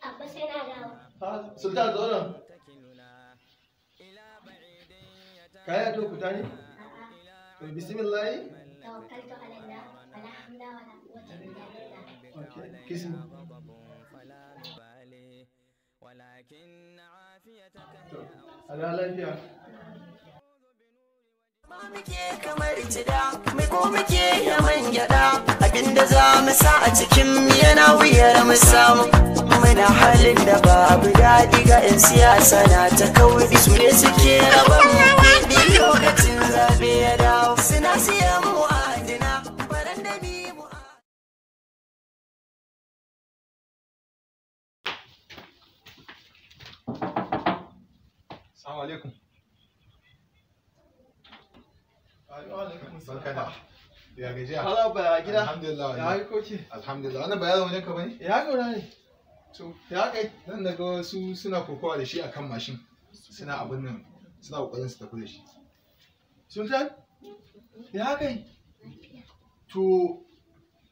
Abba sai na dawo. Ha, Sultan zo nan. Kaya to kuta ne? To bismillah. Tawakkaltu ala Allah, wala hamla wala quwwata illa billah. Okay, kiss me. To, ala lafiya. Muke kamar cida, mai ko muke yaman gyada, abinda za mu sa a cikin yana wuyar mu samu. Muna halin da babu daɗi ga 'yan siyasa na ta kauri, su ne suke raban mu kuɗi lokacin zaɓe ya dawo. Suna siyan mu adina, baran da bi mu Assalamu alaikum. Barka da. Ya gajiya? Hala ba gida. Alhamdulillah. Ya yi koke. Alhamdulillah. Wannan bayanin wajen ka bane? Ya gora ne. To, Ya kai. nan daga wasu suna kokowa da shi akan mashin. Suna abin nan, suna kokarin su tafi da shi. Sultan? Ya kai. To,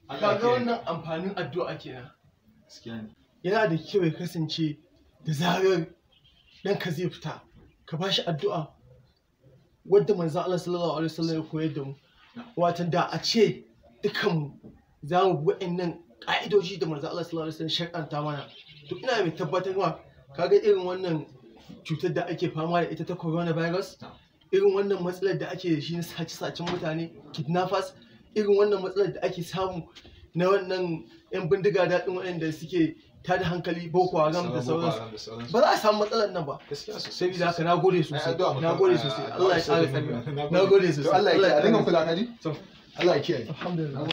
kaga wannan amfanin addu'a kenan. Gaskiya ne. Yana da kyau ya kasance da zarar ɗanka zai fita, ka ba shi addu'a wadda manzan Allah sallallahu alaihi wasallam ya koyar da mu. Watan da a ce dukanmu za mu bi waɗannan ƙa'idoji da manzan Allah sallallahu alaihi wasallam shar'anta mana, to ina mai tabbatarwa kaga irin wannan cutar da ake fama da ita ta coronavirus, irin wannan matsalar da ake da shi na sace-sacen mutane, kidnappers, irin wannan matsalar da ake samu na wannan 'yan bindiga daɗin waɗanda suke tada hankali boko haram da sauransu, ba za a samu matsalar nan ba. Gaskiya sosai. Saboda haka na gode sosai, na gode sosai, Allah ya ƙara tsari, na gode sosai, Allah ya kiyaye. A dinga kula ƙara kaji? To, Allah ya kiyaye. alhamdulillah.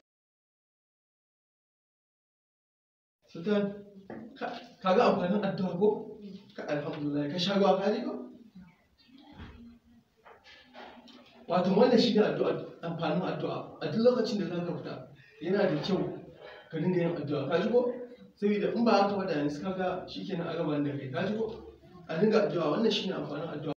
Sultan, ka ga amfanin addu'a ko? Ka alhamdulillah, ka sha ruwa ka ji ko? Wato wannan shi ne addu'a, amfanin addu'a. A duk lokacin da za ka fita, yana da kyau ka dinga yin addu'a, ka ji ko? Saboda in ba haka ba da yanzu kaga shikenan a gaba da kai, ka ji ko? A dinga addu'a, wannan shi ne amfanin addu'a.